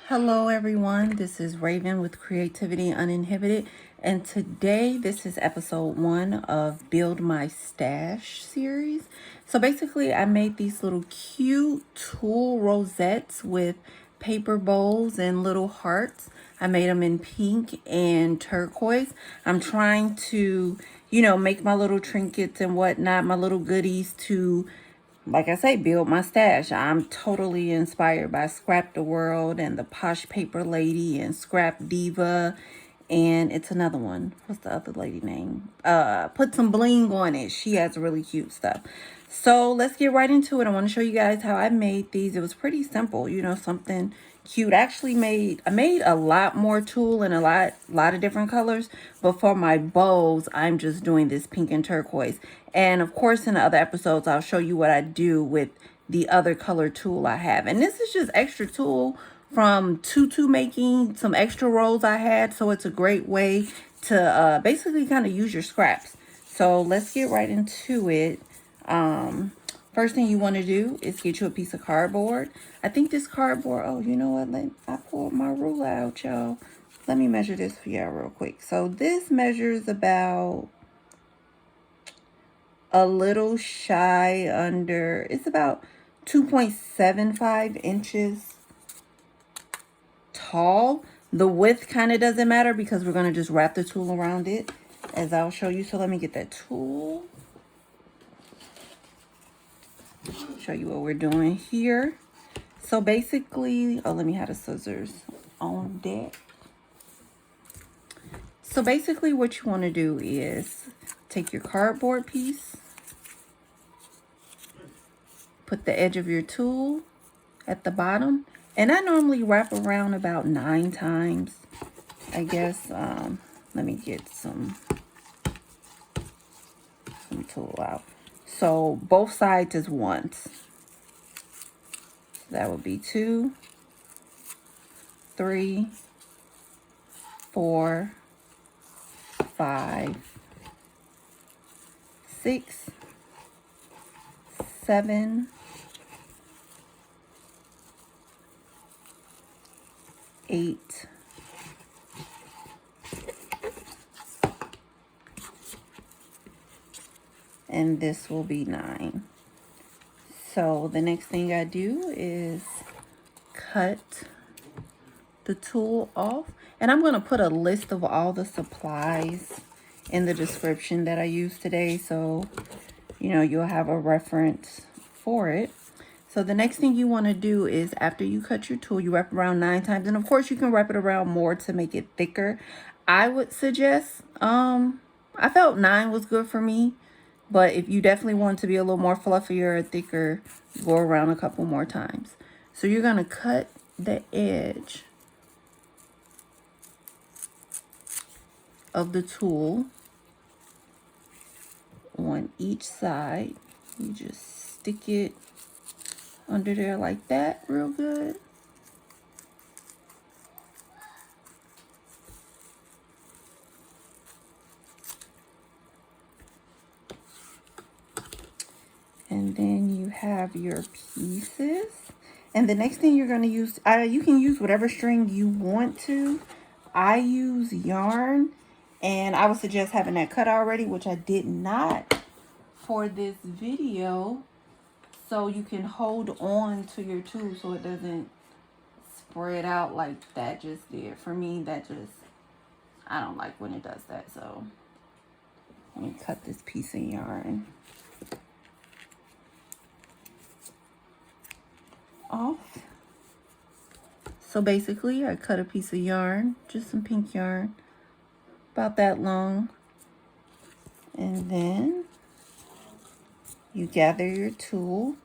Hello everyone, this is Raven with Creativity Uninhibited, and today this is episode 1 of Build My Stash series. So basically I made these little cute tulle rosettes with paper bowls and little hearts. I made them in pink and turquoise. I'm trying to, make my little trinkets and whatnot, my little goodies to, like I say, build my stash. I'm totally inspired by Scrap the World and the Posh Paper Lady and Scrap Diva. And it's another one. What's the other lady name? Put some bling on it. She has really cute stuff. So let's get right into it. I want to show you guys how I made these. It was pretty simple, something cute. I made a lot more tulle and a lot of different colors, but for my bows I'm just doing this pink and turquoise. And of course in the other episodes I'll show you what I do with the other color tulle I have. And this is just extra tulle from tutu making, some extra rolls I had, so it's a great way to basically kind of use your scraps. So let's get right into it. First thing you want to do is get you a piece of cardboard. I think this cardboard, oh, you know what? I pulled my ruler out, y'all. Let me measure this for y'all real quick. So this measures about a little shy under, it's about 2.75 inches tall. The width kind of doesn't matter because we're going to just wrap the tulle around it, as I'll show you. So let me get that tulle. Show you what we're doing here. So basically, oh, let me have the scissors on deck. So basically what you want to do is take your cardboard piece, put the edge of your tulle at the bottom, and I normally wrap around about 9 times, I guess. Let me get some tulle out. So both sides is once. That would be 2, 3, 4, 5, 6, 7, 8, 9, and this will be 9. So the next thing I do is cut the tulle off, and I'm going to put a list of all the supplies in the description that I used today, so you'll have a reference for it. So the next thing you want to do is, after you cut your tulle, you wrap around 9 times, and of course you can wrap it around more to make it thicker. I would suggest, I felt 9 was good for me, but if you definitely want to be a little more fluffier or thicker, go around a couple more times. So you're going to cut the edge of the tulle on each side. You just stick it under there like that, real good. And then you have your pieces. And the next thing you're going to use, you can use whatever string you want to. I use yarn, and I would suggest having that cut already, which I did not for this video. So you can hold on to your tulle so it doesn't spread out like that just did. For me, I don't like when it does that. So let me cut this piece of yarn off. So basically I cut a piece of yarn, just some pink yarn, about that long, and then you gather your tulle.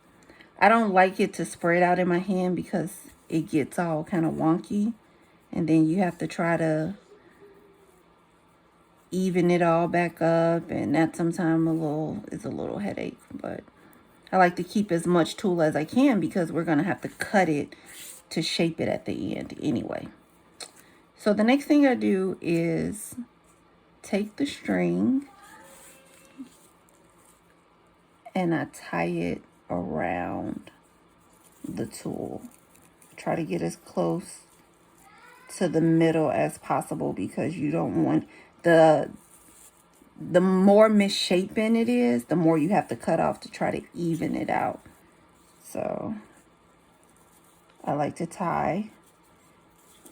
I don't like it to spread out in my hand because it gets all kind of wonky, and then you have to try to even it all back up, and that sometimes is a little headache. But I like to keep as much tulle as I can because we're going to have to cut it to shape it at the end anyway. So the next thing I do is take the string and I tie it around the tulle. Try to get as close to the middle as possible, because you don't want the more misshapen it is, the more you have to cut off to try to even it out. So I like to tie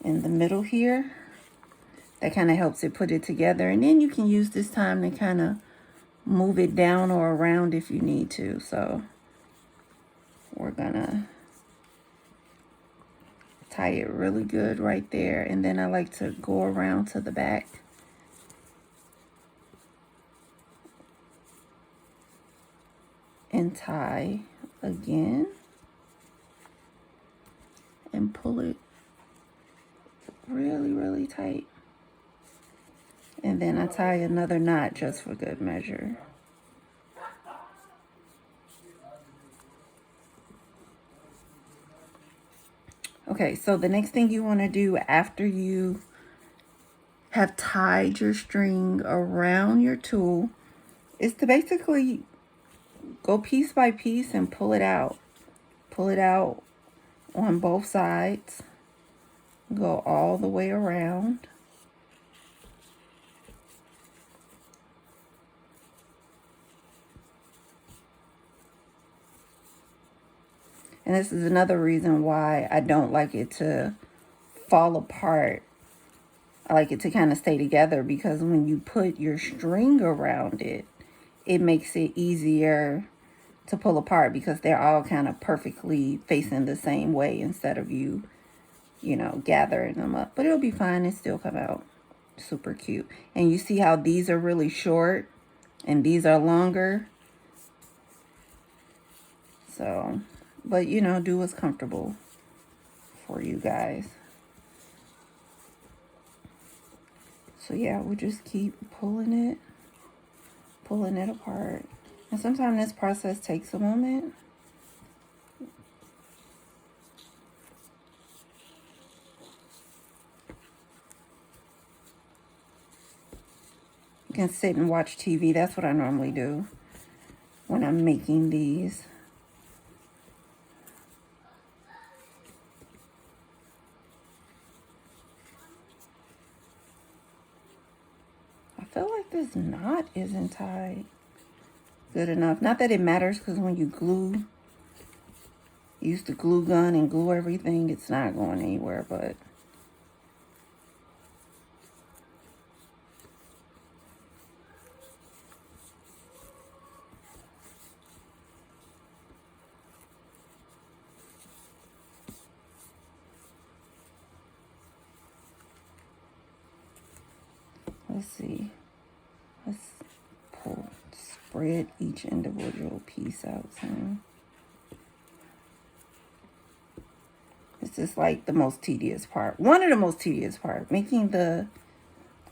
in the middle here. That kind of helps it put it together. And then you can use this time to kind of move it down or around if you need to. So we're gonna tie it really good right there. And then I like to go around to the back. And tie again. And pull it really, really tight. And then I tie another knot just for good measure. Okay, so the next thing you want to do after you have tied your string around your tool is to basically go piece by piece and pull it out. Pull it out on both sides. Go all the way around. And this is another reason why I don't like it to fall apart. I like it to kind of stay together, because when you put your string around it, it makes it easier to pull apart, because they're all kind of perfectly facing the same way instead of you know, gathering them up. But it'll be fine. It still come out super cute. And you see how these are really short and these are longer. So, but you know, do what's comfortable for you guys. So yeah, we'll just keep pulling it apart. And sometimes this process takes a moment. You can sit and watch TV. That's what I normally do when I'm making these. I feel like this knot isn't tied good enough. Not that it matters, because when you use the glue gun and glue everything, it's not going anywhere, but let's see. Let's spread each individual piece out some. This is like the most tedious part. One of the most tedious part. Making the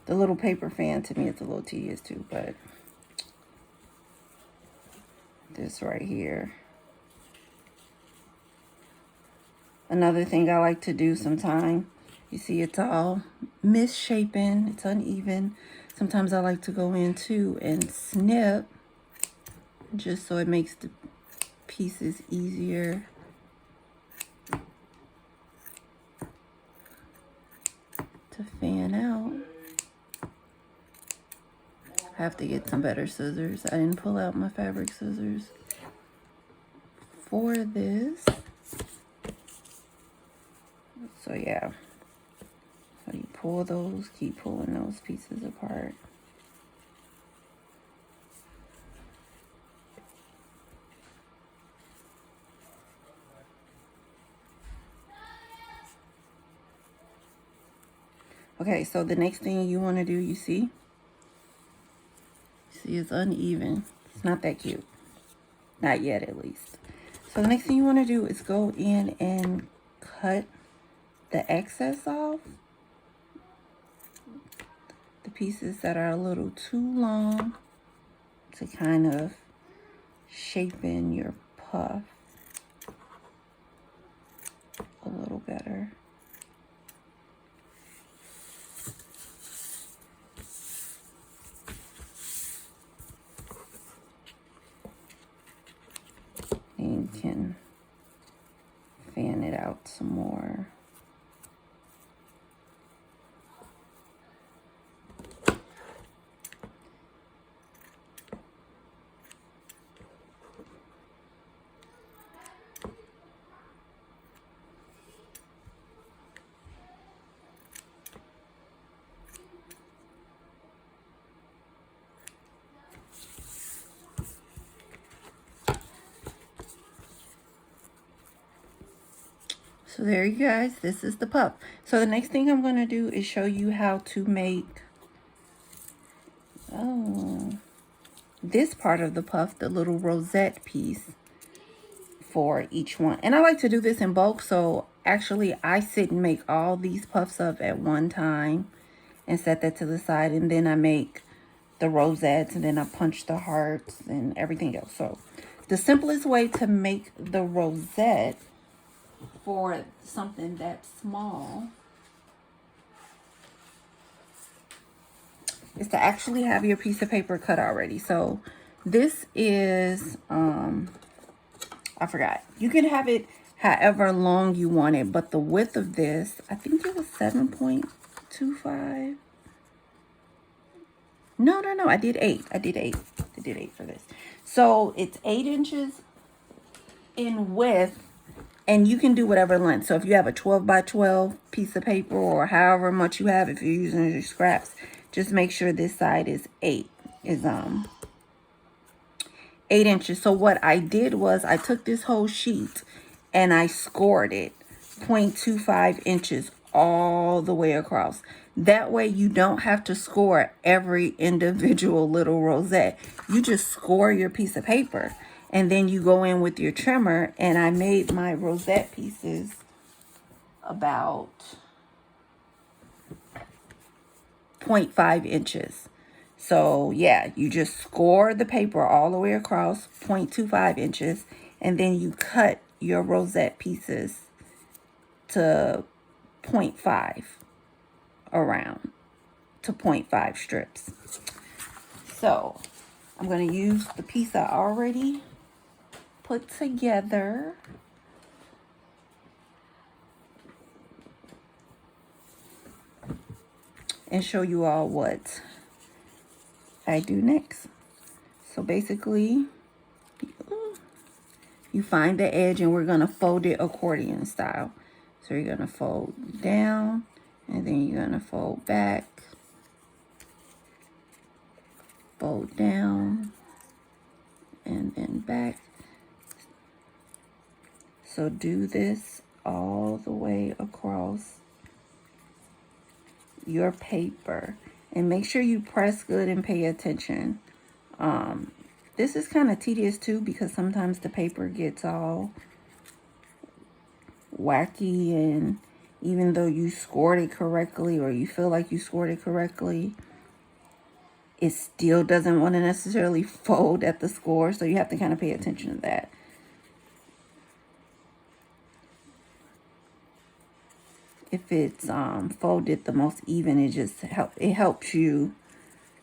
little paper fan, to me, it's a little tedious too, but this right here. Another thing I like to do sometime, you see it's all misshapen, it's uneven. Sometimes I like to go in too and snip, just so it makes the pieces easier to fan out. I have to get some better scissors. I didn't pull out my fabric scissors for this. So yeah, so you pull those, keep pulling those pieces apart. Okay, so the next thing you want to do, you see it's uneven. It's not that cute. Not yet, at least. So the next thing you want to do is go in and cut the excess off. The pieces that are a little too long, to kind of shape in your puff a little better. And you can fan it out some more. So there you guys, this is the puff. So the next thing I'm going to do is show you how to make this part of the puff, the little rosette piece for each one. And I like to do this in bulk, so actually I sit and make all these puffs up at one time and set that to the side, and then I make the rosettes, and then I punch the hearts and everything else. So the simplest way to make the rosette for something that small is to actually have your piece of paper cut already. So this is I forgot, you can have it however long you want it, but the width of this, I think it was 7.25. No, I did 8 for this. So it's 8 inches in width, and you can do whatever length. So if you have a 12 by 12 piece of paper, or however much you have, if you're using your scraps, just make sure this side is 8 inches. So what I did was I took this whole sheet and I scored it 0.25 inches all the way across. That way you don't have to score every individual little rosette. You just score your piece of paper, and then you go in with your trimmer. And I made my rosette pieces about 0.5 inches. So yeah, you just score the paper all the way across 0.25 inches, and then you cut your rosette pieces to 0.5 around to 0.5 strips. So I'm going to use the piece I already put together. And show you all what I do next. So basically, you find the edge, and we're going to fold it accordion style. So you're going to fold down, and then you're going to fold back, fold down, and then back. So do this all the way across your paper, and make sure you press good and pay attention. This is kind of tedious too, because sometimes the paper gets all wacky, and even though you scored it correctly, or you feel like you scored it correctly, it still doesn't want to necessarily fold at the score. So you have to kind of pay attention to that. If it's folded the most even, it helps you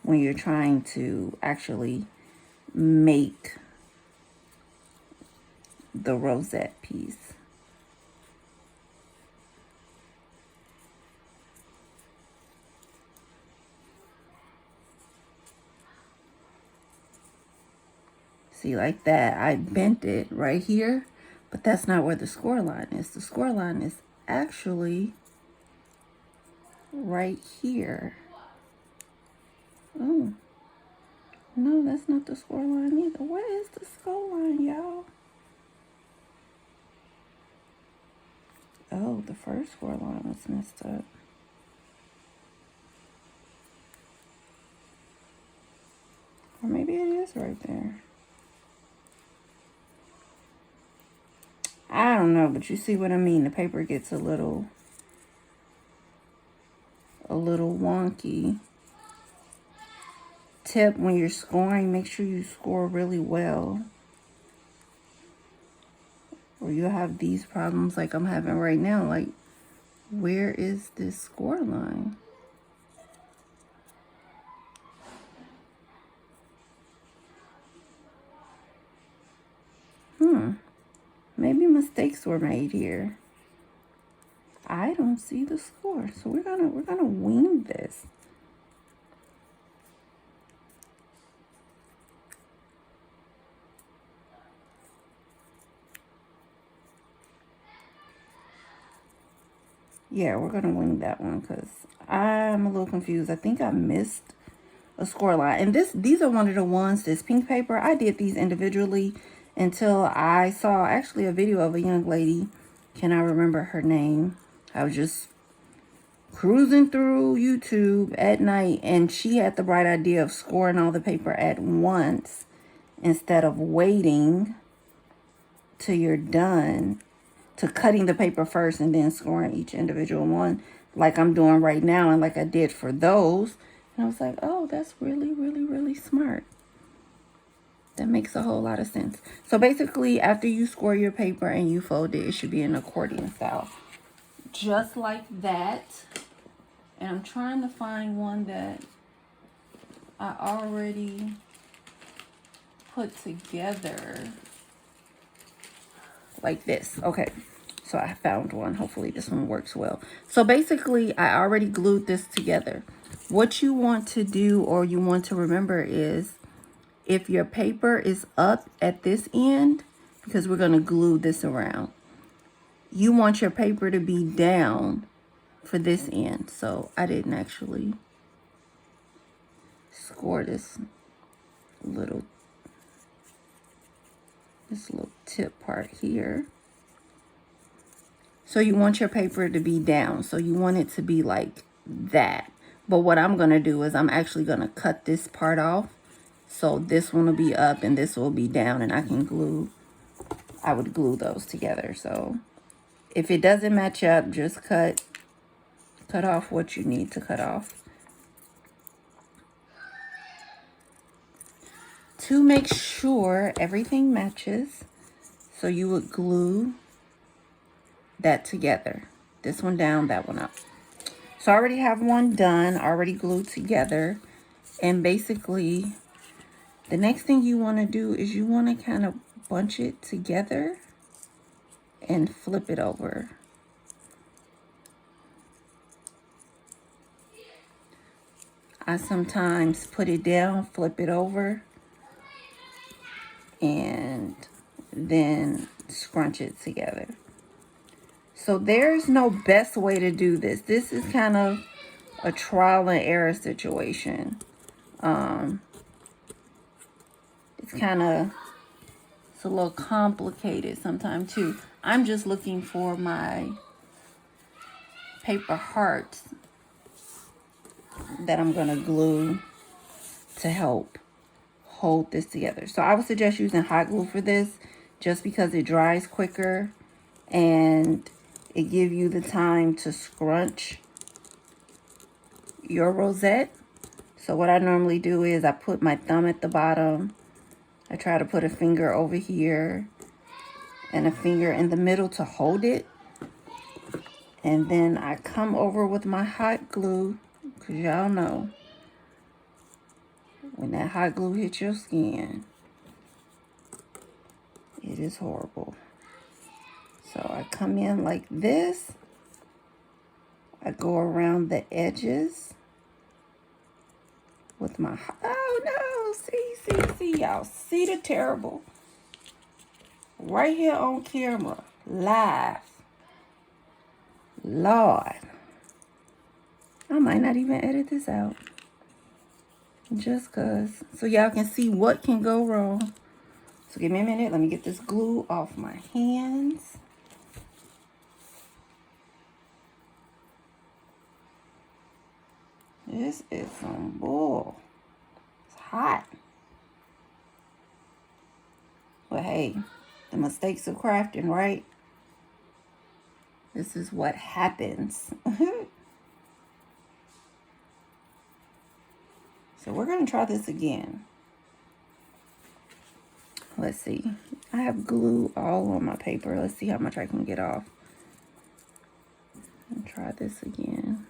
when you're trying to actually make the rosette piece. See, like that, I bent it right here, but that's not where the score line is. The score line is actually right here. Oh, no, that's not the score line either. What is the score line, y'all? Oh, the first score line was messed up. Or maybe it is right there. I don't know, but you see what I mean. The paper gets a little wonky. Tip when you're scoring, make sure you score really well, or you'll have these problems like I'm having right now. Like, where is this score line? Maybe mistakes were made here. I don't see the score, so we're gonna wing this. Yeah, we're gonna wing that one because I'm a little confused. I think I missed a score line. And these are one of the ones, this pink paper, I did these individually until I saw actually a video of a young lady. Can I remember her name? I was just cruising through YouTube at night, and she had the bright idea of scoring all the paper at once instead of waiting till you're done, to cutting the paper first and then scoring each individual one like I'm doing right now and like I did for those. And I was like, oh, that's really, really, really smart. That makes a whole lot of sense. So basically, after you score your paper and you fold it, it should be an accordion style. Just like that. And I'm trying to find one that I already put together like this. Okay, so I found one. Hopefully this one works well. So basically, I already glued this together. What you want to do, or you want to remember, is if your paper is up at this end, because we're going to glue this around, you want your paper to be down for this end. So I didn't actually score this little tip part here. So you want your paper to be down. So you want it to be like that. But what I'm going to do is I'm actually going to cut this part off. So this one will be up and this will be down, and I would glue those together. So if it doesn't match up, just cut off what you need to cut off. To make sure everything matches, so you would glue that together. This one down, that one up. So I already have one done, already glued together. And basically, the next thing you want to do is you want to kind of bunch it together and flip it over. I sometimes put it down, flip it over, and then scrunch it together. So there's no best way to do this. This is kind of a trial and error situation. It's a little complicated sometimes too. I'm just looking for my paper hearts that I'm gonna glue to help hold this together. So I would suggest using hot glue for this, just because it dries quicker and it gives you the time to scrunch your rosette. So what I normally do is I put my thumb at the bottom. I try to put a finger over here and a finger in the middle to hold it. And then I come over with my hot glue, because y'all know when that hot glue hits your skin, it is horrible. So I come in like this. I go around the edges with my, oh no, see, y'all see the terrible. Right here on camera, live. Lord. I might not even edit this out. Just cause. So y'all can see what can go wrong. So give me a minute. Let me get this glue off my hands. This is some bull. It's hot. But hey, the mistakes of crafting, right? This is what happens. So we're going to try this again. Let's see. I have glue all on my paper. Let's see how much I can get off. And try this again.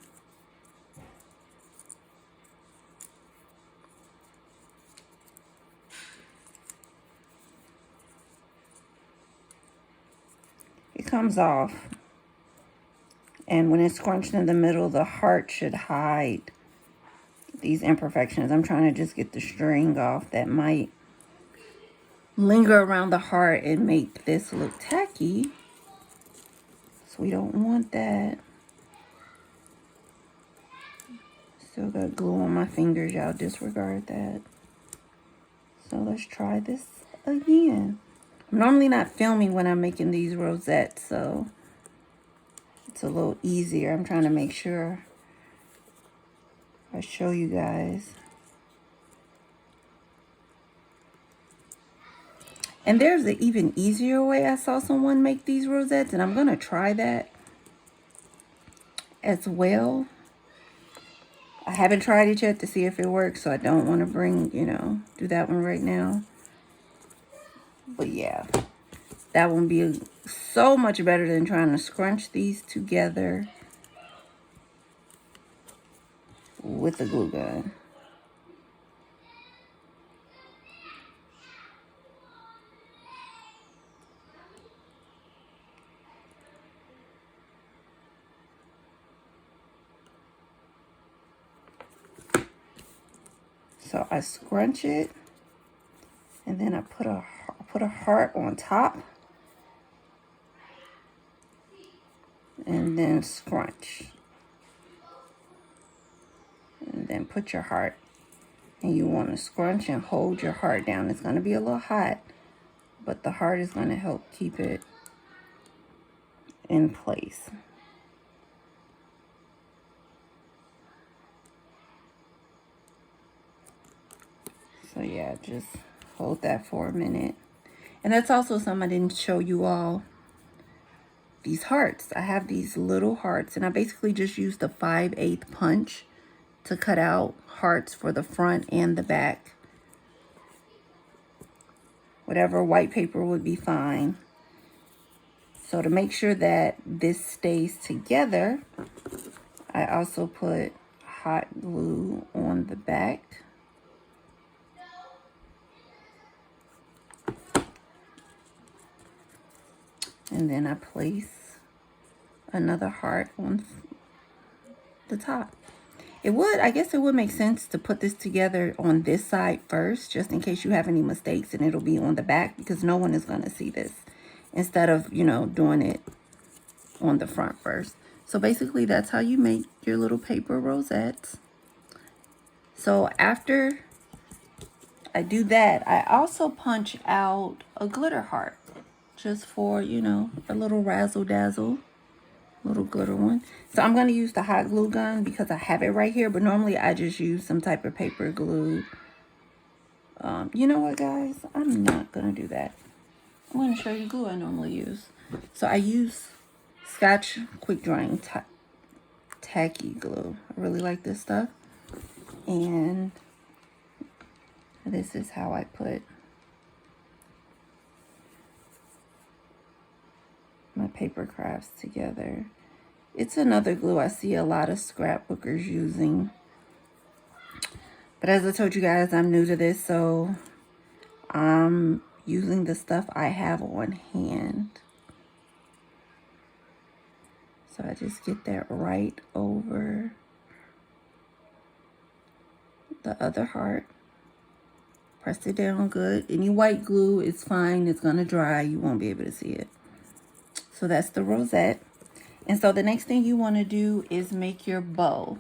It comes off. And when it's scrunched in the middle, the heart should hide these imperfections. I'm trying to just get the string off that might linger around the heart and make this look tacky. So we don't want that. Still got glue on my fingers. Y'all disregard that. So let's try this again. I'm normally not filming when I'm making these rosettes, so it's a little easier. I'm trying to make sure I show you guys. And there's an even easier way. I saw someone make these rosettes, and I'm going to try that as well. I haven't tried it yet to see if it works, so I don't want to bring, do that one right now. But yeah, that one be so much better than trying to scrunch these together with a glue gun. So I scrunch it, and then I put a heart on top, and then scrunch, and then put your heart. And you want to scrunch and hold your heart down. It's going to be a little hot, but the heart is going to help keep it in place. So yeah, just hold that for a minute. And that's also something I didn't show you all. These hearts. I have these little hearts, and I basically just used the 5/8 punch to cut out hearts for the front and the back. Whatever white paper would be fine. So to make sure that this stays together, I also put hot glue on the back. And then I place another heart on the top. I guess it would make sense to put this together on this side first, just in case you have any mistakes, and it'll be on the back because no one is going to see this, instead of, doing it on the front first. So basically that's how you make your little paper rosettes. So after I do that, I also punch out a glitter heart, just for, a little razzle dazzle, little glitter one. So I'm going to use the hot glue gun because I have it right here, but normally I just use some type of paper glue. You know what, guys? I'm not going to do that. I'm going to show you glue I normally use. So I use Scotch quick drying tacky glue. I really like this stuff. And this is how I put my paper crafts together. It's another glue I see a lot of scrapbookers using. But as I told you guys, I'm new to this, so I'm using the stuff I have on hand. So I just get that right over the other heart. Press it down good. Any white glue is fine. It's going to dry. You won't be able to see it. So that's the rosette. And so the next thing you want to do is make your bow.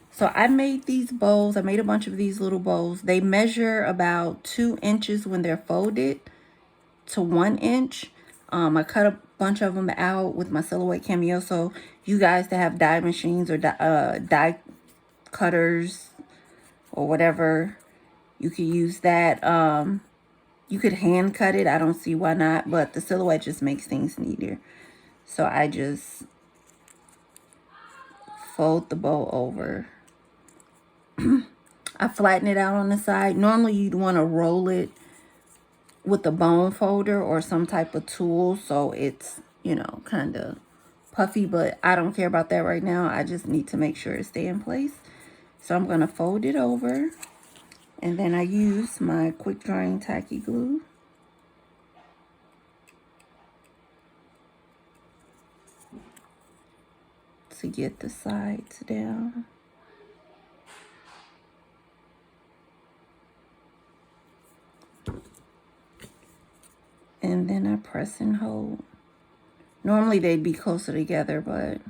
So I made these bows. I made a bunch of these little bows. They measure about 2 inches when they're folded to 1 inch. I cut a bunch of them out with my Silhouette Cameo. So you guys that have die machines or die cutters or whatever, you could use that. You could hand cut it. I don't see why not, but the Silhouette just makes things neater. So I just fold the bow over. I flatten it out on the side. Normally you'd want to roll it with a bone folder or some type of tool so it's, kind of puffy, but I don't care about that right now. I just need to make sure it stays in place. So I'm going to fold it over, and then I use my quick drying tacky glue to get the sides down. And then I press and hold. Normally they'd be closer together, but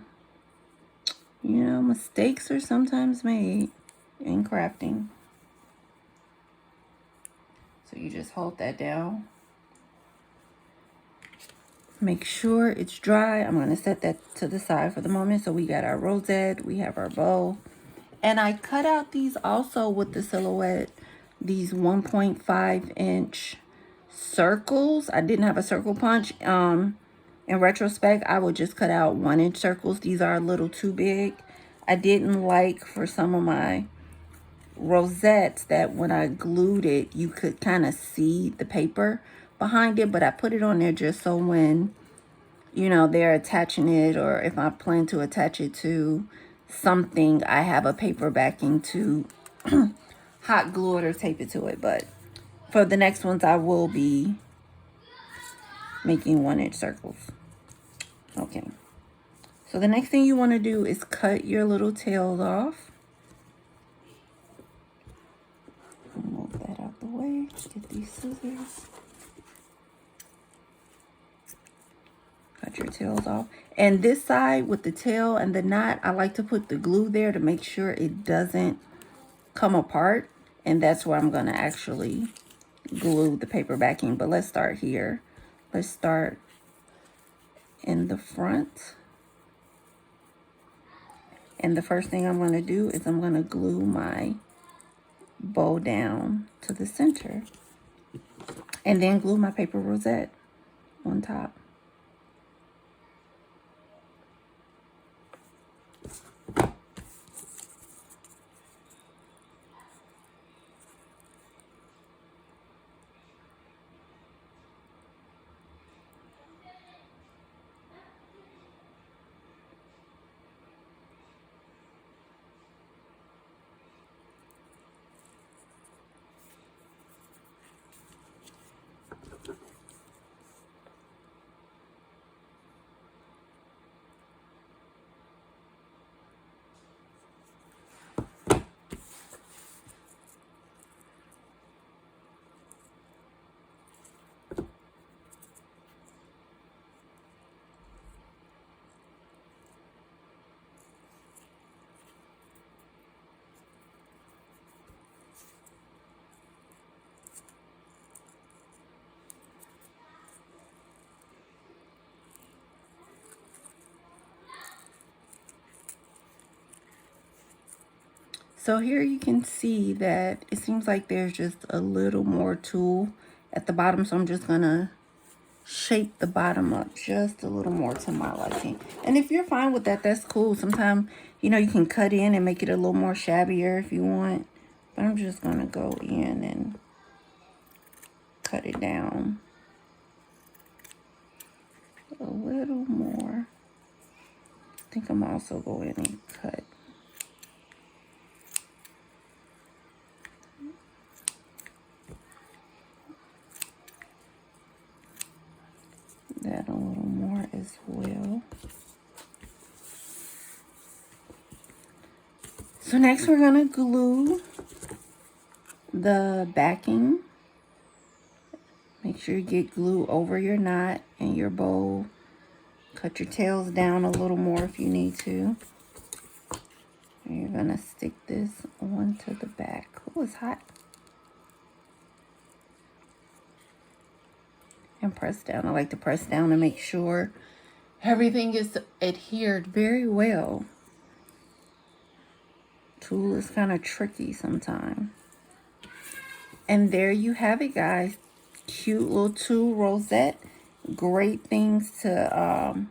mistakes are sometimes made in crafting. So you just hold that down. Make sure it's dry. I'm going to set that to the side for the moment. So we got our rosette, we have our bow. And I cut out these also with the silhouette, these 1.5-inch circles. I didn't have a circle punch. In retrospect, I would just cut out 1-inch circles. These are a little too big. I didn't like for some of my rosettes that when I glued it, you could kind of see the paper behind it, but I put it on there just so when, you know, they're attaching it, or if I plan to attach it to something, I have a paper backing to hot glue it or tape it to it. But for the next ones, I will be making 1-inch circles. Okay, so the next thing you want to do is cut your little tails off. Move that out the way. Get these scissors. Cut your tails off. And this side with the tail and the knot, I like to put the glue there to make sure it doesn't come apart. And that's where I'm going to actually glue the paper backing. But let's start here. Let's start in the front. And the first thing I'm going to do is I'm going to glue my bow down to the center. And then glue my paper rosette on top. So here you can see that it seems like there's just a little more tulle at the bottom. So I'm just going to shape the bottom up just a little more to my liking. And if you're fine with that, that's cool. Sometimes, you know, you can cut in and make it a little more shabbier if you want. But I'm just going to go in and cut it down a little more. I think I'm also going and cut that a little more as well. So next we're going to glue the backing. Make sure you get glue over your knot and your bow. Cut your tails down a little more if you need to. And you're going to stick this onto the back. Oh, it's hot. And press down. I like to press down to make sure everything is adhered very well. Tulle is kind of tricky sometimes. And there you have it, guys. Cute little tulle rosette. Great things to,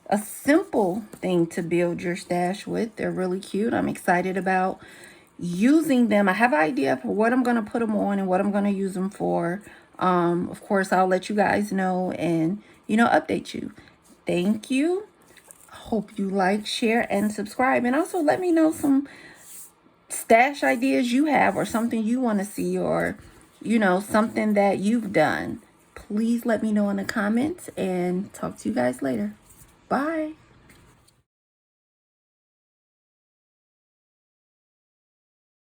a simple thing to build your stash with. They're really cute. I'm excited about using them. I have an idea for what I'm going to put them on and what I'm going to use them for. Of course, I'll let you guys know and, you know, update you. Thank you. Hope you like, share, and subscribe. And also let me know some stash ideas you have or something you want to see or, you know, something that you've done. Please let me know in the comments and talk to you guys later. Bye.